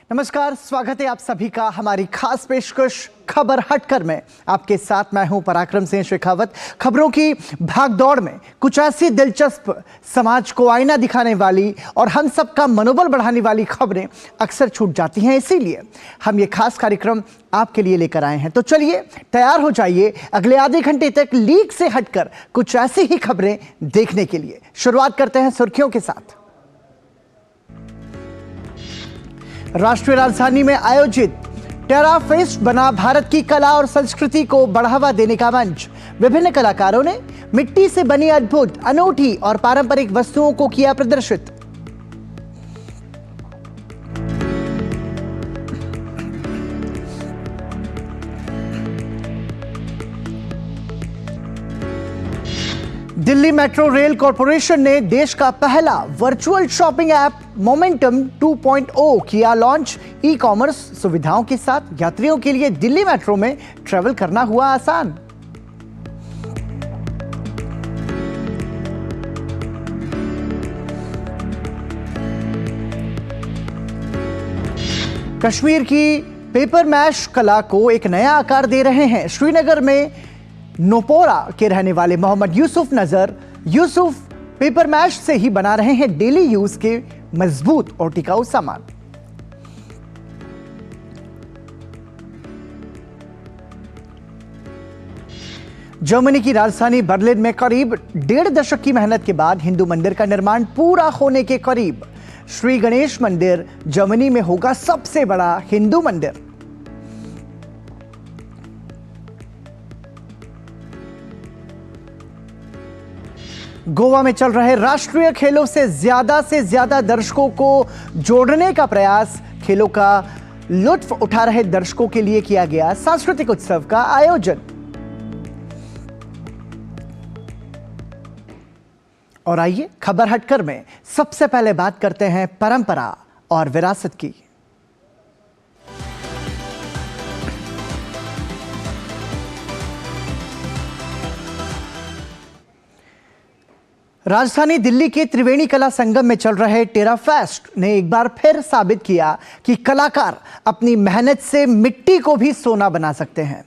नमस्कार, स्वागत है आप सभी का हमारी खास पेशकश खबर हटकर में। आपके साथ मैं हूं पराक्रम सिंह शेखावत। खबरों की भागदौड़ में कुछ ऐसी दिलचस्प, समाज को आईना दिखाने वाली और हम सबका मनोबल बढ़ाने वाली खबरें अक्सर छूट जाती हैं, इसीलिए हम ये खास कार्यक्रम आपके लिए लेकर आए हैं। तो चलिए तैयार हो जाइए अगले आधे घंटे तक लीक से हटकर कुछ ऐसी ही खबरें देखने के लिए। शुरुआत करते हैं सुर्खियों के साथ। राष्ट्रीय राजधानी में आयोजित टेरा फेस्ट बना भारत की कला और संस्कृति को बढ़ावा देने का मंच। विभिन्न कलाकारों ने मिट्टी से बनी अद्भुत, अनोखी और पारंपरिक वस्तुओं को किया प्रदर्शित। दिल्ली मेट्रो रेल कॉरपोरेशन ने देश का पहला वर्चुअल शॉपिंग ऐप मोमेंटम 2.0 किया लॉन्च। ई कॉमर्स सुविधाओं के साथ यात्रियों के लिए दिल्ली मेट्रो में ट्रैवल करना हुआ आसान। कश्मीर की पेपर मैश कला को एक नया आकार दे रहे हैं। श्रीनगर में नोपोरा के रहने वाले मोहम्मद यूसुफ पेपर मैश से ही बना रहे हैं डेली यूज के मजबूत और टिकाऊ सामान। जर्मनी की राजधानी बर्लिन में करीब 1.5 दशक की मेहनत के बाद हिंदू मंदिर का निर्माण पूरा होने के करीब। श्री गणेश मंदिर जर्मनी में होगा सबसे बड़ा हिंदू मंदिर। गोवा में चल रहे राष्ट्रीय खेलों से ज्यादा दर्शकों को जोड़ने का प्रयास। खेलों का लुत्फ उठा रहे दर्शकों के लिए किया गया सांस्कृतिक उत्सव का आयोजन। और आइए खबर हटकर में सबसे पहले बात करते हैं परंपरा और विरासत की। राजधानी दिल्ली के त्रिवेणी कला संगम में चल रहे टेरा फेस्ट ने एक बार फिर साबित किया कि कलाकार अपनी मेहनत से मिट्टी को भी सोना बना सकते हैं।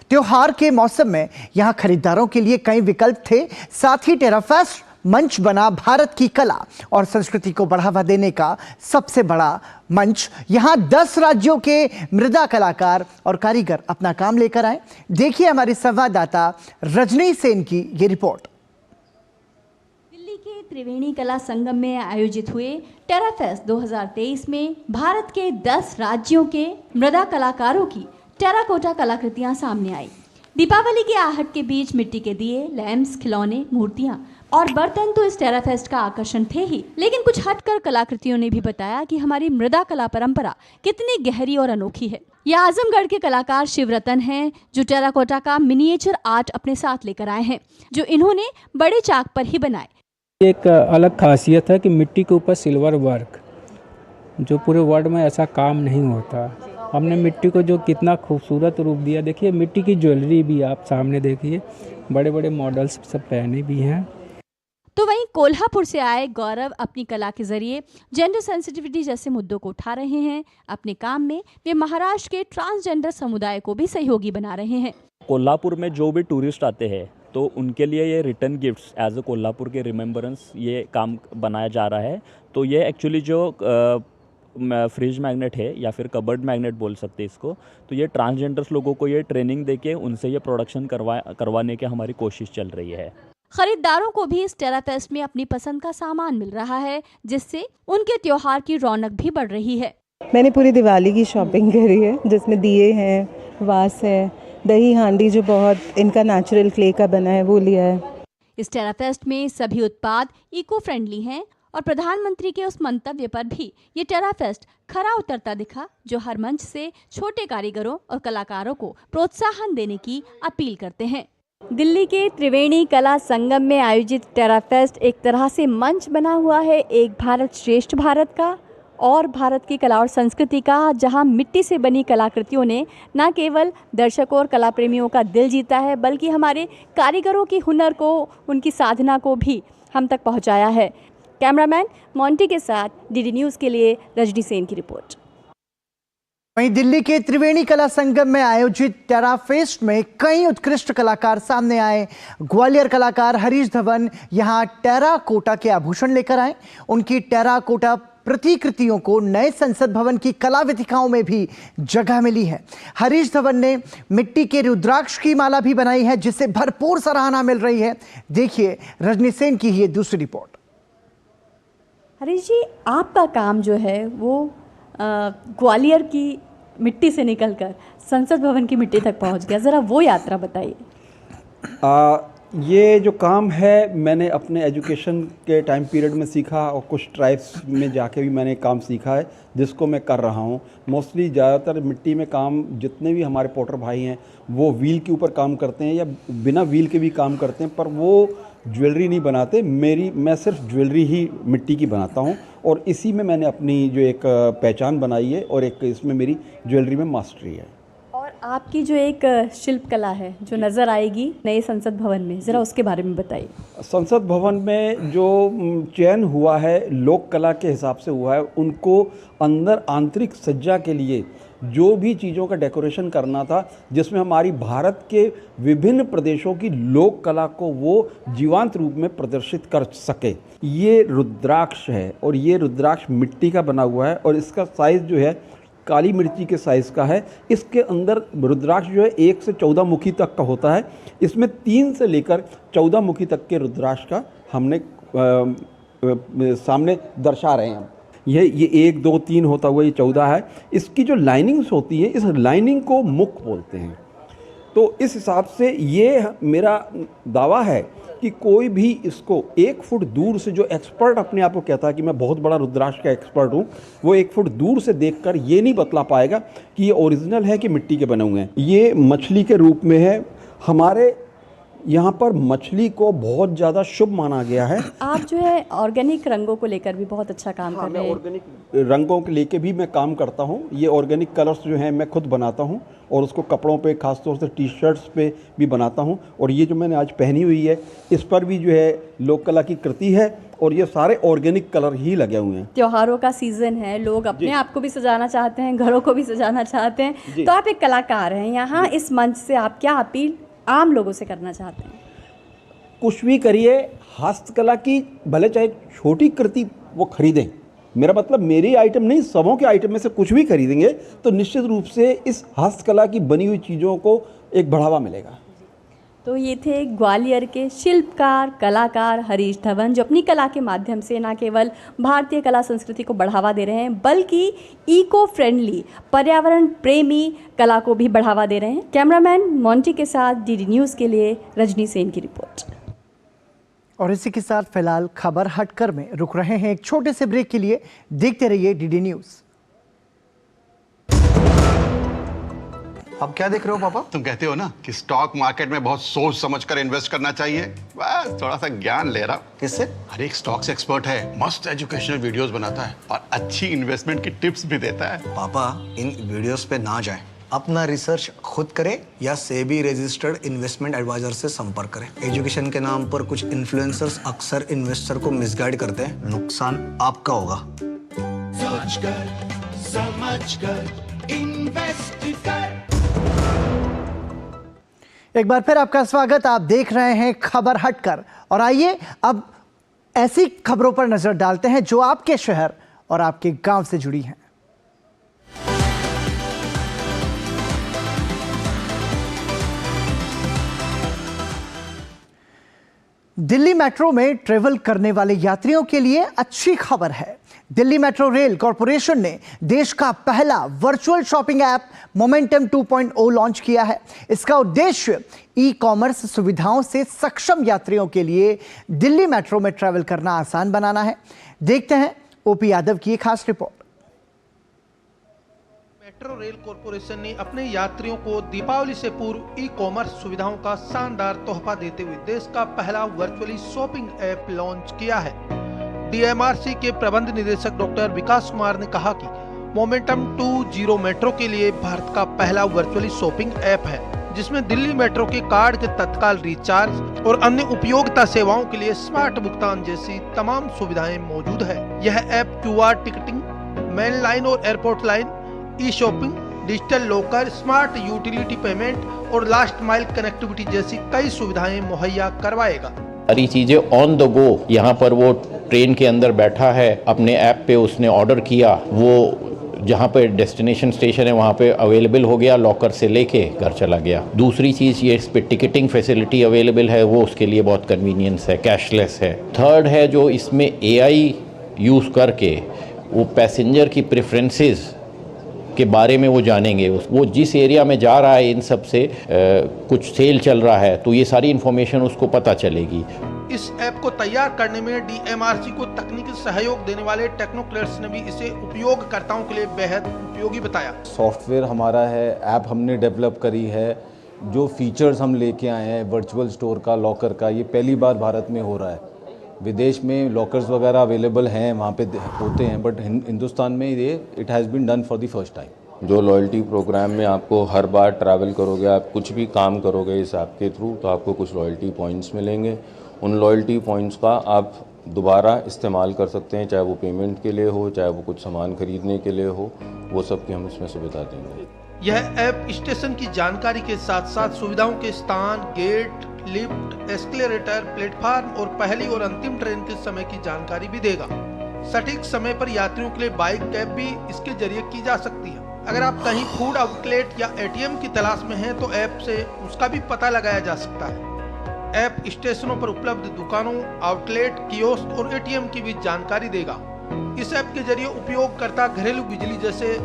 त्योहार के मौसम में यहां खरीदारों के लिए कई विकल्प थे। साथ ही टेरा फेस्ट मंच बना भारत की कला और संस्कृति को बढ़ावा देने का सबसे बड़ा मंच। यहां 10 राज्यों के मृदा कलाकार और कारीगर अपना काम लेकर आए। देखिए हमारी संवाददाता रजनी सेन की ये रिपोर्ट। त्रिवेणी कला संगम में आयोजित हुए टेरा फेस्ट 2023 में भारत के 10 राज्यों के मृदा कलाकारों की टेराकोटा कलाकृतियां सामने आई। दीपावली की आहट के बीच मिट्टी के दिए, लैंप्स, खिलौने, मूर्तियां और बर्तन तो इस टेरा फेस्ट का आकर्षण थे ही, लेकिन कुछ हटकर कलाकृतियों ने भी बताया कि हमारी मृदा कला परंपरा कितनी गहरी और अनोखी है। यह आजमगढ़ के कलाकार शिवरतन हैं, जो टेराकोटा का मिनिएचर आर्ट अपने साथ लेकर आए हैं, जो इन्होंने बड़े चाक पर ही बनाए। एक अलग खासियत है कि मिट्टी के ऊपर सिल्वर वर्क, जो पूरे वर्ल्ड में ऐसा काम नहीं होता। हमने मिट्टी को जो कितना खूबसूरत रूप दिया। देखिए मिट्टी की ज्वेलरी भी आप सामने देखिए, बड़े बड़े मॉडल्स सब पहने भी हैं। तो वहीं कोल्हापुर से आए गौरव अपनी कला के जरिए जेंडर सेंसिटिविटी जैसे मुद्दों को उठा रहे हैं। अपने काम में वे महाराष्ट्र के ट्रांसजेंडर समुदाय को भी सहयोगी बना रहे हैं। कोल्हापुर में जो भी टूरिस्ट आते हैं तो उनके लिए ये return gifts as a Kolhapur के रिमेम्बरेंस ये काम बनाया जा रहा है। तो ये एक्चुअली जो फ्रिज मैग्नेट है या फिर कबर्ड मैग्नेट बोल सकते हैं इसको, तो ये ट्रांसजेंडर्स लोगों को ये ट्रेनिंग देके उनसे ये प्रोडक्शन करवाने की हमारी कोशिश चल रही है। खरीदारों को भी इस टेरा फेस्ट में अपनी पसंद का सामान मिल रहा है, जिससे उनके त्योहार की रौनक भी बढ़ रही है। मैंने पूरी दिवाली की शॉपिंग करी है, जिसमें दिए हैं, वास है, दही हांडी जो बहुत इनका नेचुरल क्ले का बना है वो लिया है। इस टेरा फेस्ट में सभी उत्पाद इको फ्रेंडली हैं और प्रधानमंत्री के उस मंतव्य पर भी ये टेरा फेस्ट खरा उतरता दिखा, जो हर मंच से छोटे कारीगरों और कलाकारों को प्रोत्साहन देने की अपील करते हैं। दिल्ली के त्रिवेणी कला संगम में आयोजित टेरा फेस्ट एक तरह से मंच बना हुआ है एक भारत श्रेष्ठ भारत का और भारत की कला और संस्कृति का, जहां मिट्टी से बनी कलाकृतियों ने न केवल दर्शकों और कला प्रेमियों का दिल जीता है, बल्कि हमारे कारीगरों की हुनर को, उनकी साधना को भी हम तक पहुंचाया है। कैमरामैन मोंटी के साथ डीडी न्यूज़ के लिए रजनी सेन की रिपोर्ट। वहीं दिल्ली के त्रिवेणी कला संगम में आयोजित टेरा फेस्ट में कई उत्कृष्ट कलाकार सामने आए। ग्वालियर कलाकार हरीश धवन यहां टेरा कोटा के आभूषण लेकर आए। उनकी टेरा कोटा प्रतिकृतियों को नए संसद भवन की कला वेदिकाओं में भी जगह मिली है। हरीश धवन ने मिट्टी के रुद्राक्ष की माला भी बनाई है, जिससे भरपूर सराहना मिल रही है। देखिए रजनी सेन की ये दूसरी रिपोर्ट। हरीश जी, आपका काम जो है वो ग्वालियर की मिट्टी से निकलकर संसद भवन की मिट्टी तक पहुंच गया, ज़रा वो यात्रा बताइए। ये जो काम है मैंने अपने एजुकेशन के टाइम पीरियड में सीखा और कुछ ट्राइब्स में जाके भी मैंने काम सीखा है, जिसको मैं कर रहा हूँ। मोस्टली ज़्यादातर मिट्टी में काम जितने भी हमारे पोटर भाई हैं वो व्हील के ऊपर काम करते हैं या बिना व्हील के भी काम करते हैं, पर वो ज्वेलरी नहीं बनाते। मैं सिर्फ ज्वेलरी ही मिट्टी की बनाता हूँ और इसी में मैंने अपनी जो एक पहचान बनाई है और एक इसमें मेरी ज्वेलरी में मास्टरी है। और आपकी जो एक शिल्प कला है जो नज़र आएगी नए संसद भवन में, ज़रा उसके बारे में बताइए। संसद भवन में जो चयन हुआ है लोक कला के हिसाब से हुआ है, उनको अंदर आंतरिक सज्जा के लिए जो भी चीज़ों का डेकोरेशन करना था, जिसमें हमारी भारत के विभिन्न प्रदेशों की लोक कला को वो जीवंत रूप में प्रदर्शित कर सके। ये रुद्राक्ष है और ये रुद्राक्ष मिट्टी का बना हुआ है और इसका साइज़ जो है काली मिर्ची के साइज़ का है। इसके अंदर रुद्राक्ष जो है 1 से 14 मुखी तक का होता है। इसमें 3 से लेकर 14 मुखी तक के रुद्राक्ष का हमने सामने दर्शा रहे हैं। ये 1, 2, 3 होता हुआ ये 14 है। इसकी जो लाइनिंग्स होती है, इस लाइनिंग को मुख बोलते हैं। तो इस हिसाब से ये मेरा दावा है कि कोई भी इसको 1 फुट दूर से, जो एक्सपर्ट अपने आप को कहता है कि मैं बहुत बड़ा रुद्राक्ष का एक्सपर्ट हूँ, वो 1 फुट दूर से देखकर ये नहीं बतला पाएगा कि ये ओरिजिनल है कि मिट्टी के बने हुए हैं। ये मछली के रूप में है। हमारे यहाँ पर मछली को बहुत ज़्यादा शुभ माना गया है। आप जो है ऑर्गेनिक रंगों को लेकर भी बहुत अच्छा काम कर रहे हैं। ऑर्गेनिक रंगों के लेके भी मैं काम करता हूँ। ये ऑर्गेनिक कलर्स जो हैं मैं खुद बनाता हूँ और उसको कपड़ों पे, खासतौर से टी शर्ट्स पे भी बनाता हूँ। और ये जो मैंने आज पहनी हुई है, इस पर भी जो है लोक कला की कृति है और ये सारे ऑर्गेनिक कलर ही लगे हुए हैं। त्योहारों का सीजन है, लोग अपने आप को भी सजाना चाहते हैं, घरों को भी सजाना चाहते हैं, तो आप एक कलाकार हैं। यहाँ इस मंच से आप क्या अपील आम लोगों से करना चाहते हैं? कुछ भी करिए, हस्तकला की भले चाहे छोटी कृति वो खरीदें। मेरा मतलब मेरी आइटम नहीं, सबों के आइटम में से कुछ भी खरीदेंगे तो निश्चित रूप से इस हस्तकला की बनी हुई चीज़ों को एक बढ़ावा मिलेगा। तो ये थे ग्वालियर के शिल्पकार कलाकार हरीश धवन, जो अपनी कला के माध्यम से न केवल भारतीय कला संस्कृति को बढ़ावा दे रहे हैं, बल्कि इको फ्रेंडली, पर्यावरण प्रेमी कला को भी बढ़ावा दे रहे हैं। कैमरामैन मोंटी के साथ डीडी न्यूज़ के लिए रजनी सेन की रिपोर्ट। और इसी के साथ फिलहाल खबर हटकर में रुक रहे हैं एक छोटे से ब्रेक के लिए। देखते रहिए डीडी न्यूज़। अब क्या देख रहे हो पापा? तुम कहते हो ना कि स्टॉक मार्केट में बहुत सोच समझ कर इन्वेस्ट करना चाहिए, बस थोड़ा सा ज्ञान ले रहा। किससे? हर एक स्टॉक्स एक्सपर्ट है, मस्त एजुकेशनल वीडियोस बनाता है और अच्छी इन्वेस्टमेंट की टिप्स भी देता है। पापा इन वीडियोस पे ना जाएं, अपना रिसर्च खुद करें या सेबी रजिस्टर्ड इन्वेस्टमेंट एडवाइजर से संपर्क करें। एजुकेशन के नाम पर कुछ इन्फ्लुएंसर्स अक्सर इन्वेस्टर को मिसगाइड करते हैं, नुकसान आपका होगा। सोच कर समझ कर इन्वेस्ट कर। एक बार फिर आपका स्वागत। आप देख रहे हैं खबर हटकर और आइए अब ऐसी खबरों पर नजर डालते हैं जो आपके शहर और आपके गांव से जुड़ी हैं। दिल्ली मेट्रो में ट्रेवल करने वाले यात्रियों के लिए अच्छी खबर है। दिल्ली मेट्रो रेल कॉरपोरेशन ने देश का पहला virtual shopping app momentum 2.0 launch किया है। इसका उद्देश्य ई कॉमर्स सुविधाओं से सक्षम यात्रियों के लिए दिल्ली मेट्रो में ट्रैवल करना आसान बनाना है। देखते हैं ओपी यादव की एक खास रिपोर्ट। मेट्रो रेल कॉरपोरेशन ने अपने यात्रियों को दीपावली से पूर्व ई कॉमर्स सुविधाओं का शानदार तोहफा देते हुए देश का पहला वर्चुअली शॉपिंग ऐप लॉन्च किया है। डीएमआरसी के प्रबंध निदेशक डॉक्टर विकास कुमार ने कहा कि मोमेंटम 2.0 मेट्रो के लिए भारत का पहला वर्चुअली शॉपिंग ऐप है, जिसमें दिल्ली मेट्रो के कार्ड के तत्काल रिचार्ज और अन्य उपयोगिता सेवाओं के लिए स्मार्ट भुगतान जैसी तमाम सुविधाएं मौजूद है। यह app QR ticketing, main line और airport line, e shopping digital locker, smart utility payment और लास्ट माइल कनेक्टिविटी जैसी कई सुविधाएं मुहैया करवाएगा। सारी चीज़ें ऑन द गो, यहाँ पर वो ट्रेन के अंदर बैठा है, अपने ऐप पे उसने ऑर्डर किया, वो जहाँ पे डेस्टिनेशन स्टेशन है वहाँ पे अवेलेबल हो गया, लॉकर से लेके घर चला गया। दूसरी चीज़ ये इस पे टिकटिंग फैसिलिटी अवेलेबल है, वो उसके लिए बहुत कन्वीनियंस है, कैशलेस है। थर्ड है जो इसमें एआई यूज़ करके वो पैसेंजर की प्रेफरेंसेस के बारे में वो जानेंगे, वो जिस एरिया में जा रहा है इन सब से कुछ सेल चल रहा है तो ये सारी इन्फॉर्मेशन उसको पता चलेगी। इस ऐप को तैयार करने में डीएमआरसी को तकनीकी सहयोग देने वाले टेक्नोक्रेट्स ने भी इसे उपयोगकर्ताओं के लिए बेहद उपयोगी बताया। सॉफ्टवेयर हमारा है, ऐप हमने डेवलप करी है, जो फीचर्स हम लेके आए हैं वर्चुअल स्टोर का, लॉकर का, ये पहली बार भारत में हो रहा है। विदेश में लॉकर्स वगैरह अवेलेबल हैं, वहाँ पे होते हैं, बट हिंदुस्तान में ये it has been done for the first time. जो लॉयल्टी प्रोग्राम में आपको हर बार ट्रैवल करोगे, आप कुछ भी काम करोगे इस ऐप के थ्रू, तो आपको कुछ लॉयल्टी पॉइंट्स मिलेंगे। उन लॉयल्टी पॉइंट्स का आप दोबारा इस्तेमाल कर सकते हैं, चाहे वो पेमेंट के लिए हो, चाहे वो कुछ सामान खरीदने के लिए हो, वो सब की हम इसमें सुविधा देंगे। यह ऐप स्टेशन की जानकारी के साथ साथ सुविधाओं के स्थान, गेट, लिफ्ट, एस्केलेटर, प्लेटफार्म और पहली और अंतिम ट्रेन के समय की जानकारी भी देगा। सटीक समय पर यात्रियों के लिए बाइक कैब भी इसके जरिए की जा सकती है। अगर आप कहीं फूड आउटलेट या एटीएम की तलाश में हैं तो ऐप से उसका भी पता लगाया जा सकता है। ऐप स्टेशनों पर उपलब्ध दुकानों, आउटलेट, कियोस्क और एटीएम की भी जानकारी देगा। इस ऐप के जरिए उपयोगकर्ता घरेलू बिजली जैसे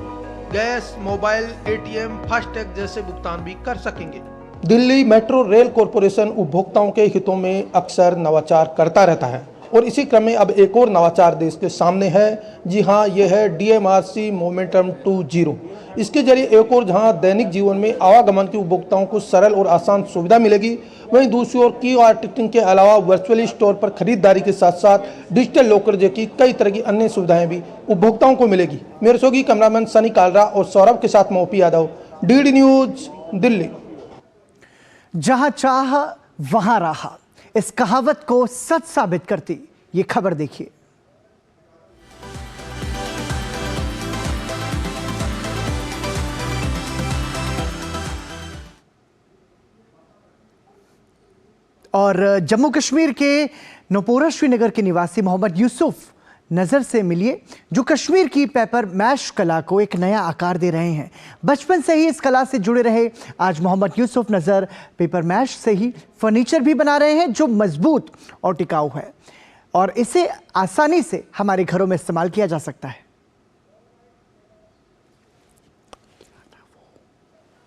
गैस, मोबाइल, एटीएम, फास्टैग जैसे भुगतान भी कर सकेंगे। दिल्ली मेट्रो रेल कॉरपोरेशन उपभोक्ताओं के हितों में अक्सर नवाचार करता रहता है और इसी क्रम में अब एक और नवाचार देश के सामने है। जी हाँ, यह है डीएमआरसी मोमेंटम 2.0। इसके जरिए एक और जहां दैनिक जीवन में आवागमन के उपभोक्ताओं को सरल और आसान सुविधा मिलेगी, वहीं दूसरी ओर क्यूआर टिकटिंग के अलावा वर्चुअली स्टोर पर खरीदारी के साथ साथ डिजिटल लॉकर जैसी कई तरह की अन्य सुविधाएं भी उपभोक्ताओं को मिलेगी। मेरे सोगी कैमरामैन सनी कालरा और सौरभ के साथ मैं OP Yadav, DD news, Delhi. जहां चाह वहां राह, इस कहावत को सच साबित करती ये खबर देखिए। और जम्मू कश्मीर के नौपोरा श्रीनगर के निवासी मोहम्मद यूसुफ नज़र से मिलिए, जो कश्मीर की पेपर मैश कला को एक नया आकार दे रहे हैं। बचपन से ही इस कला से जुड़े रहे आज मोहम्मद यूसुफ नज़र पेपर मैश से ही फर्नीचर भी बना रहे हैं, जो मजबूत और टिकाऊ है और इसे आसानी से हमारे घरों में इस्तेमाल किया जा सकता है।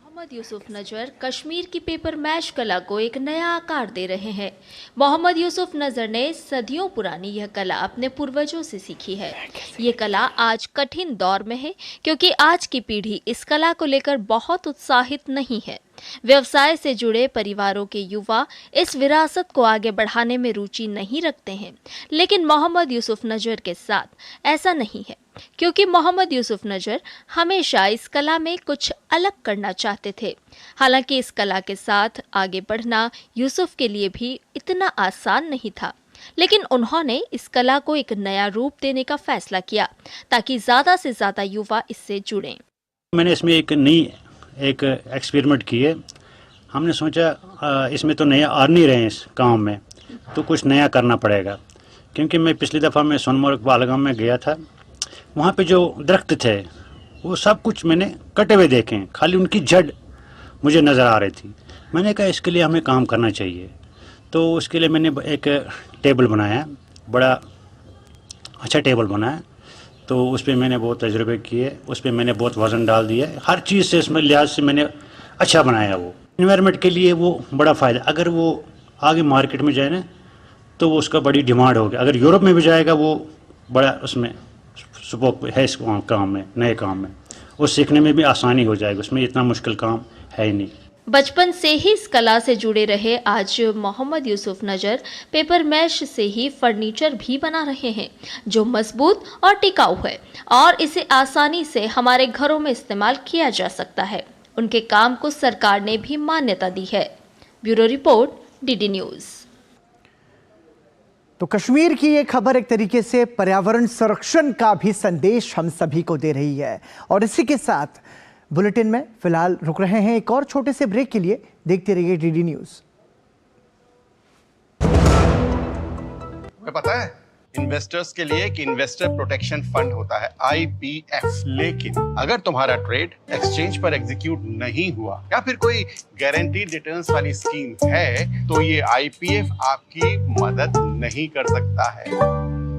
मोहम्मद यूसुफ नजर कश्मीर की पेपर मैश कला को एक नया आकार दे रहे हैं। मोहम्मद यूसुफ नजर ने सदियों पुरानी यह कला अपने पूर्वजों से सीखी है। ये कला आज कठिन दौर में है क्योंकि आज की पीढ़ी इस कला को लेकर बहुत उत्साहित नहीं है। व्यवसाय से जुड़े परिवारों के युवा इस विरासत को आगे बढ़ाने में रुचि नहीं रखते हैं, लेकिन मोहम्मद यूसुफ नजर के साथ ऐसा नहीं है, क्योंकि मोहम्मद यूसुफ नजर हमेशा इस कला में कुछ अलग करना चाहते थे। हालांकि इस कला के साथ आगे बढ़ना यूसुफ के लिए भी इतना आसान नहीं था, लेकिन उन्होंने इस कला को एक नया रूप देने का फैसला किया ताकि ज़्यादा से ज़्यादा युवा इससे जुड़ें। मैंने इसमें एक एक्सपेरिमेंट किए। हमने सोचा इसमें तो नया आ नहीं रहे इस काम में, तो कुछ नया करना पड़ेगा। क्योंकि मैं पिछली दफ़ा मैं सोनमर्ग बालगाम में गया था, वहाँ पे जो दरख्त थे वो सब कुछ मैंने कटे हुए देखे, खाली उनकी जड़ मुझे नज़र आ रही थी। मैंने कहा इसके लिए हमें काम करना चाहिए, तो उसके लिए मैंने एक टेबल बनाया, बड़ा अच्छा टेबल बनाया। तो उस पर मैंने बहुत तजुर्बे किए, उस पर मैंने बहुत वज़न डाल दिया, हर चीज़ से इसमें लिहाज से मैंने अच्छा बनाया। वो इन्वायरमेंट के लिए वो बड़ा फ़ायदा, अगर वो आगे मार्केट में जाए ना तो वो उसका बड़ी डिमांड होगी। अगर यूरोप में भी जाएगा वो बड़ा उसमें स्कोप है इस काम में, नए काम में, और सीखने में भी आसानी हो जाएगी, उसमें इतना मुश्किल काम है ही नहीं। बचपन से ही इस कला से जुड़े रहे आज मोहम्मद यूसुफ नजर पेपर मैश से ही फर्नीचर भी बना रहे हैं, जो मजबूत और टिकाऊ है और इसे आसानी से हमारे घरों में इस्तेमाल किया जा सकता है। उनके काम को सरकार ने भी मान्यता दी है। Bureau report, DD news. तो कश्मीर की ये खबर एक तरीके से पर्यावरण संरक्षण का भी संदेश हम सभी को दे रही है और इसी के साथ बुलेटिन में फिलहाल रुक रहे हैं एक और छोटे से ब्रेक के लिए। देखते रहिए डीडी न्यूज। तुम्हें पता है इन्वेस्टर्स के लिए एक इन्वेस्टर प्रोटेक्शन फंड होता है IPF, लेकिन अगर तुम्हारा ट्रेड एक्सचेंज पर एग्जीक्यूट नहीं हुआ या फिर कोई गारंटीड रिटर्न्स वाली स्कीम है तो ये IPF आपकी मदद नहीं कर सकता है।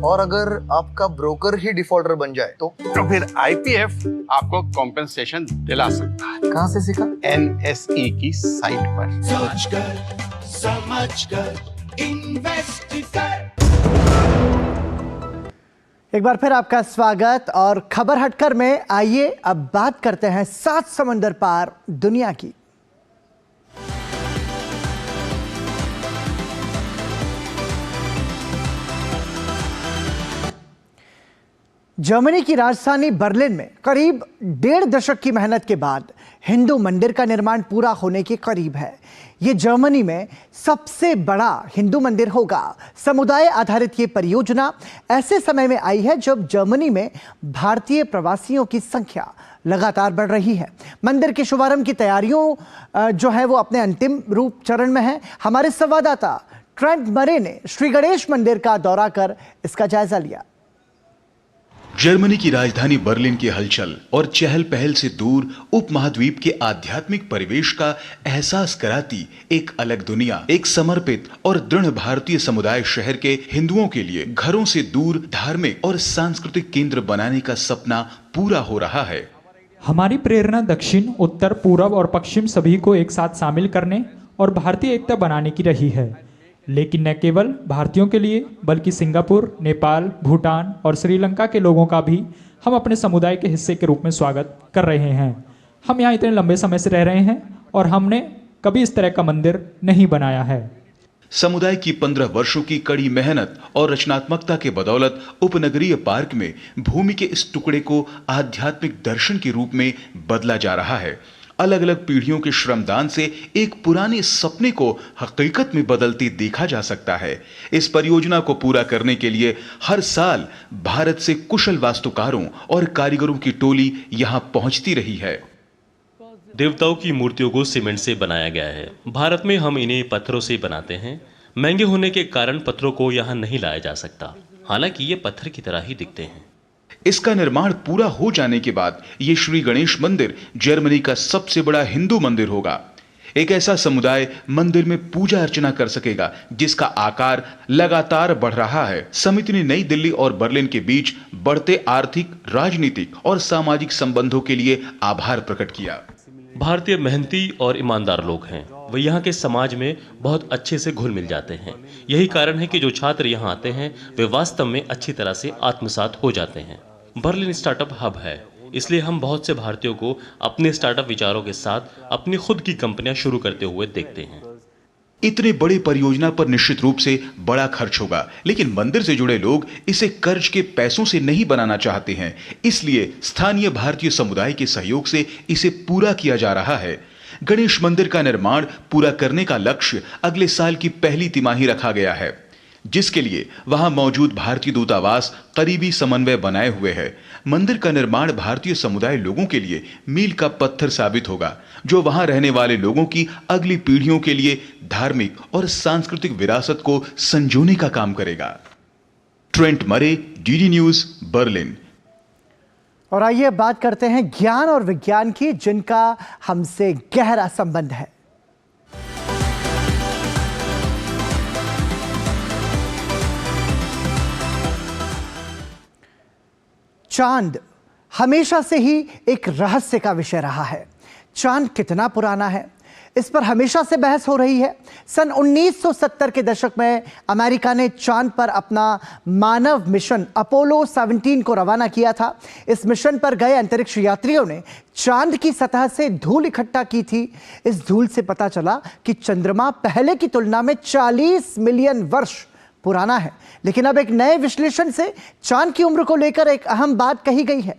और अगर आपका ब्रोकर ही डिफॉल्टर बन जाए तो फिर IPF आपको कॉम्पेंसेशन दिला सकता है। कहाँ से सीखा? NSE की साइट पर। सोच कर समझ कर इन्वेस्ट कर। एक बार फिर आपका स्वागत और खबर हटकर में आइए अब बात करते हैं 7 समंदर पार दुनिया की। जर्मनी की राजधानी बर्लिन में करीब 1.5 दशक की मेहनत के बाद हिंदू मंदिर का निर्माण पूरा होने के करीब है। ये जर्मनी में सबसे बड़ा हिंदू मंदिर होगा। समुदाय आधारित ये परियोजना ऐसे समय में आई है जब जर्मनी में भारतीय प्रवासियों की संख्या लगातार बढ़ रही है। मंदिर के शुभारंभ की तैयारियों जो है वो अपने अंतिम रूप चरण में है। हमारे संवाददाता ट्रेंट मरे ने श्री गणेश मंदिर का दौरा कर इसका जायजा लिया। जर्मनी की राजधानी बर्लिन की हलचल और चहल पहल से दूर उपमहाद्वीप के आध्यात्मिक परिवेश का एहसास कराती एक अलग दुनिया, एक समर्पित और दृढ़ भारतीय समुदाय शहर के हिंदुओं के लिए घरों से दूर धार्मिक और सांस्कृतिक केंद्र बनाने का सपना पूरा हो रहा है। हमारी प्रेरणा दक्षिण, उत्तर, पूर्व और पश्चिम सभी को एक साथ शामिल करने और भारतीय एकता बनाने की रही है। लेकिन न केवल भारतीयों के लिए बल्कि सिंगापुर, नेपाल, भूटान और श्रीलंका के लोगों का भी हम अपने समुदाय के हिस्से के रूप में स्वागत कर रहे हैं। हम यहाँ इतने लंबे समय से रह रहे हैं और हमने कभी इस तरह का मंदिर नहीं बनाया है। समुदाय की 15 वर्षों की कड़ी मेहनत और रचनात्मकता के बदौलत उपनगरीय पार्क में भूमि के इस टुकड़े को आध्यात्मिक दर्शन के रूप में बदला जा रहा है। अलग अलग पीढ़ियों के श्रमदान से एक पुराने सपने को हकीकत में बदलते देखा जा सकता है। इस परियोजना को पूरा करने के लिए हर साल भारत से कुशल वास्तुकारों और कारीगरों की टोली यहां पहुंचती रही है। देवताओं की मूर्तियों को सीमेंट से बनाया गया है। भारत में हम इन्हें पत्थरों से बनाते हैं। महंगे होने के कारण पत्थरों को यहाँ नहीं लाया जा सकता, हालांकि ये पत्थर की तरह ही दिखते हैं। इसका निर्माण पूरा हो जाने के बाद ये श्री गणेश मंदिर जर्मनी का सबसे बड़ा हिंदू मंदिर होगा। एक ऐसा समुदाय मंदिर में पूजा अर्चना कर सकेगा जिसका आकार लगातार बढ़ रहा है। समिति ने नई दिल्ली और बर्लिन के बीच बढ़ते आर्थिक, राजनीतिक और सामाजिक संबंधों के लिए आभार प्रकट किया। भारतीय मेहनती और ईमानदार लोग हैं, वे यहाँ के समाज में बहुत अच्छे से घुल मिल जाते हैं। यही कारण है कि जो छात्र यहाँ आते हैं वे वास्तव में अच्छी तरह से आत्मसात हो जाते हैं। बर्लिन स्टार्टअप हब है, इसलिए हम बहुत से भारतीयों को अपने स्टार्टअप विचारों के साथ अपनी खुद की कंपनियां शुरू करते हुए देखते हैं। इतने बड़े परियोजना पर निश्चित रूप से बड़ा खर्च होगा, लेकिन मंदिर से जुड़े लोग इसे कर्ज के पैसों से नहीं बनाना चाहते हैं। इसलिए स्थानीय भारतीय समुदाय के सहयोग से इसे पूरा किया जा रहा है। गणेश मंदिर का निर्माण पूरा करने का लक्ष्य अगले साल की पहली तिमाही रखा गया है, जिसके लिए वहां मौजूद भारतीय दूतावास करीबी समन्वय बनाए हुए है। मंदिर का निर्माण भारतीय समुदाय लोगों के लिए मील का पत्थर साबित होगा, जो वहां रहने वाले लोगों की अगली पीढ़ियों के लिए धार्मिक और सांस्कृतिक विरासत को संजोने का काम करेगा। ट्रेंट मरे, डीडी न्यूज, बर्लिन। और आइए बात करते हैं ज्ञान और विज्ञान की, जिनका हमसे गहरा संबंध है। चांद हमेशा से ही एक रहस्य का विषय रहा है। चांद कितना पुराना है, इस पर हमेशा से बहस हो रही है। सन 1970 के दशक में अमेरिका ने चांद पर अपना मानव मिशन अपोलो 17 को रवाना किया था। इस मिशन पर गए अंतरिक्ष यात्रियों ने चांद की सतह से धूल इकट्ठा की थी। इस धूल से पता चला कि चंद्रमा पहले की तुलना में 40 मिलियन वर्ष पुराना है। लेकिन अब एक नए विश्लेषण से चांद की उम्र को लेकर एक अहम बात कही गई है।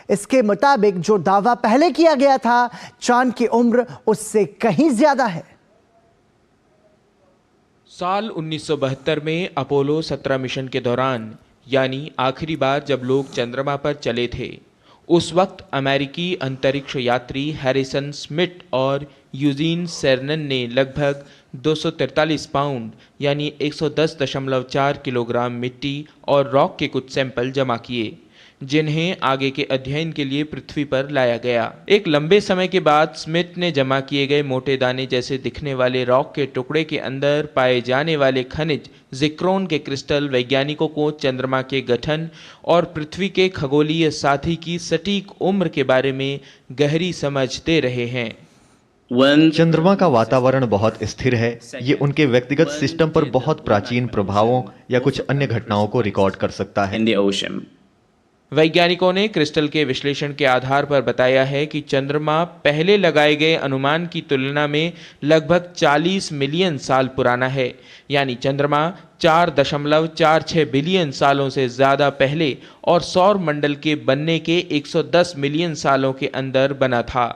इसके मुताबिक जो दावा पहले किया गया था, चांद की उम्र उससे कहीं ज्यादा है। साल 1972 में अपोलो 17 मिशन के दौरान, यानी आखिरी बार जब लोग चंद्रमा पर चले थे, उस वक्त अमेरिकी अंतरिक्ष यात्री हैरिसन स्मिथ और यूजीन सेरनन ने लगभग 243 पाउंड यानी 110.4 किलोग्राम मिट्टी और रॉक के कुछ सैंपल जमा किए, जिन्हें आगे के अध्ययन के लिए पृथ्वी पर लाया गया। एक लंबे समय के बाद स्मिथ ने जमा किए गए मोटे दाने जैसे दिखने वाले रॉक के टुकड़े के अंदर पाए जाने वाले खनिज जिक्रोन के क्रिस्टल वैज्ञानिकों को चंद्रमा के गठन और पृथ्वी के खगोलीय साथी की सटीक उम्र के बारे में गहरी समझ दे रहे हैं। चंद्रमा का वातावरण बहुत स्थिर है, ये उनके व्यक्तिगत सिस्टम पर बहुत प्राचीन प्रभावों या कुछ अन्य घटनाओं को रिकॉर्ड कर सकता है। वैज्ञानिकों ने क्रिस्टल के विश्लेषण के आधार पर बताया है कि चंद्रमा पहले लगाए गए अनुमान की तुलना में लगभग 40 मिलियन साल पुराना है, यानी चंद्रमा 4.46 बिलियन सालों से ज़्यादा पहले और सौर मंडल के बनने के 110 मिलियन सालों के अंदर बना था।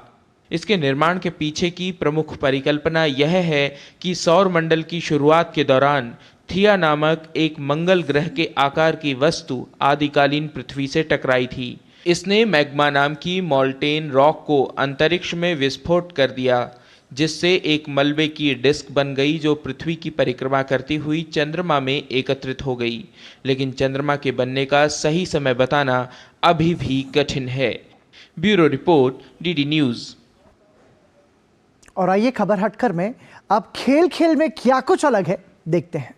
इसके निर्माण के पीछे की प्रमुख परिकल्पना यह है कि सौर मंडल की शुरुआत के दौरान थिया नामक एक मंगल ग्रह के आकार की वस्तु आदिकालीन पृथ्वी से टकराई थी। इसने मैग्मा नाम की मॉल्टेन रॉक को अंतरिक्ष में विस्फोट कर दिया, जिससे एक मलबे की डिस्क बन गई जो पृथ्वी की परिक्रमा करती हुई चंद्रमा में एकत्रित हो गई। लेकिन चंद्रमा के बनने का सही समय बताना अभी भी कठिन है। Bureau report, DD news. और आइए खबर हटकर में अब खेल खेल में क्या कुछ अलग है देखते हैं।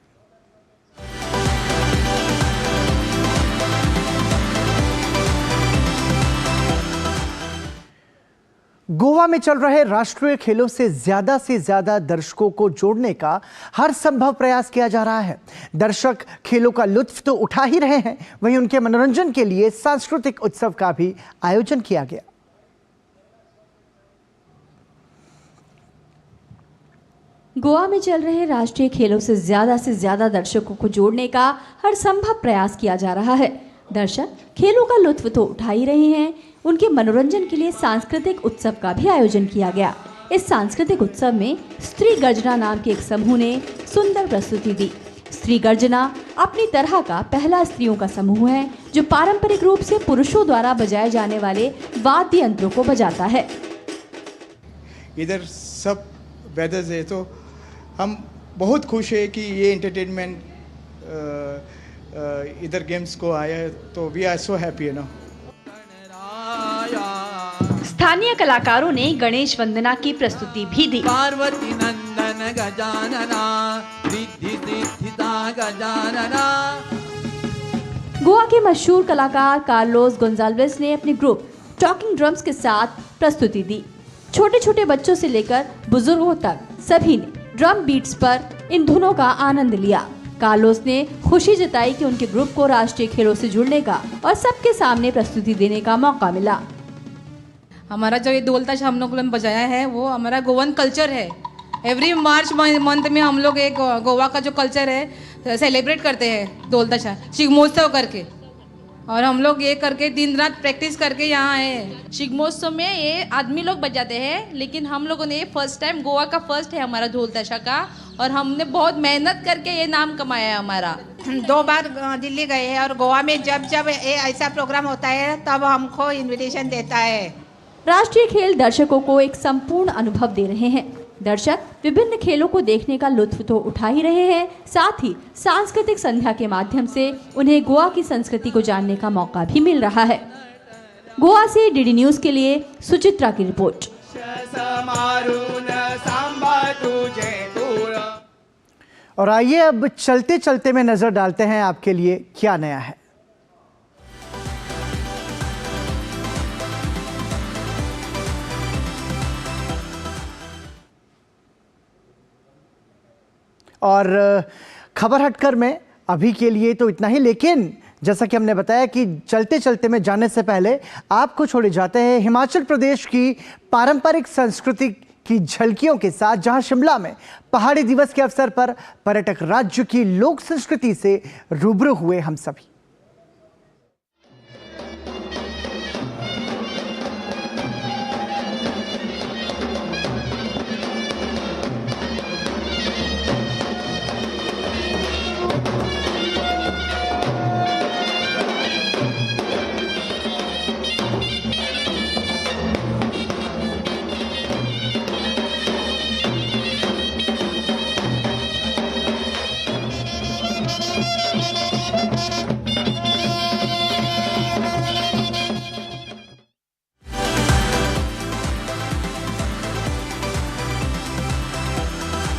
गोवा में चल रहे राष्ट्रीय खेलों से ज्यादा दर्शकों को जोड़ने का हर संभव प्रयास किया जा रहा है। दर्शक खेलों का लुत्फ तो उठा ही रहे हैं, वहीं उनके मनोरंजन के लिए सांस्कृतिक उत्सव का भी आयोजन किया गया। गोवा में चल रहे राष्ट्रीय खेलों से ज्यादा दर्शकों को जोड़ने का हर संभव प्रयास किया जा रहा है। दर्शक खेलों का लुत्फ तो उठा ही रहे हैं, उनके मनोरंजन के लिए सांस्कृतिक उत्सव का भी आयोजन किया गया। इस सांस्कृतिक उत्सव में स्त्री गर्जना नाम के एक समूह ने सुंदर प्रस्तुति दी। स्त्री गर्जना अपनी तरह का पहला स्त्रियों का समूह है जो पारंपरिक रूप से पुरुषों द्वारा बजाए जाने वाले वाद्य यंत्रों को बजाता है। इधर सब वेदर है तो हम बहुत खुश है कि ये एंटरटेनमेंट इधर गेम्स को आया है, तो we are so happy you know. स्थानीय कलाकारों ने गणेश वंदना की प्रस्तुति भी दी। पार्वती नंदन गजानना रिद्धि सिद्धिदा गजानना। गोवा के मशहूर कलाकार कार्लोस गोंजाल्वेस ने अपने ग्रुप टॉकिंग ड्रम्स के साथ प्रस्तुति दी। छोटे छोटे बच्चों से लेकर बुजुर्गों तक सभी ने ड्रम बीट्स पर इन धुनों का आनंद लिया। कार्लोस ने खुशी जताई कि उनके ग्रुप को राष्ट्रीय खेलों से जुड़ने का और सबके सामने प्रस्तुति देने का मौका मिला। हमारा जो ये ढोल ताशा हम लोग ने बजाया है वो हमारा गोवन कल्चर है। एवरी मार्च मंथ में हम लोग एक गोवा का जो कल्चर है सेलिब्रेट करते हैं ढोल ताशा शिग्मोत्सव करके, और हम लोग ये करके दिन रात प्रैक्टिस करके यहाँ आए हैं। शिग्मोत्सव में ये आदमी लोग बजाते हैं, लेकिन हम लोगों ने फर्स्ट टाइम गोवा का फर्स्ट है हमारा ढोल ताशा का, और हमने बहुत मेहनत करके ये नाम कमाया है हमारा। 2 बार दिल्ली गए हैं और गोवा में जब ये ऐसा प्रोग्राम होता है तब हमको इनविटेशन देता है। राष्ट्रीय खेल दर्शकों को एक संपूर्ण अनुभव दे रहे हैं। दर्शक विभिन्न खेलों को देखने का लुत्फ तो उठा ही रहे हैं, साथ ही सांस्कृतिक संध्या के माध्यम से उन्हें गोवा की संस्कृति को जानने का मौका भी मिल रहा है। गोवा से डीडी न्यूज़ के लिए सुचित्रा की रिपोर्ट। और आइए अब चलते चलते में नजर डालते हैं आपके लिए क्या नया है। और खबर हटकर में अभी के लिए तो इतना ही, लेकिन जैसा कि हमने बताया कि चलते चलते में जाने से पहले आपको छोड़े जाते हैं हिमाचल प्रदेश की पारंपरिक संस्कृति की झलकियों के साथ, जहां शिमला में पहाड़ी दिवस के अवसर पर पर्यटक राज्य की लोक संस्कृति से रूबरू हुए हम सभी।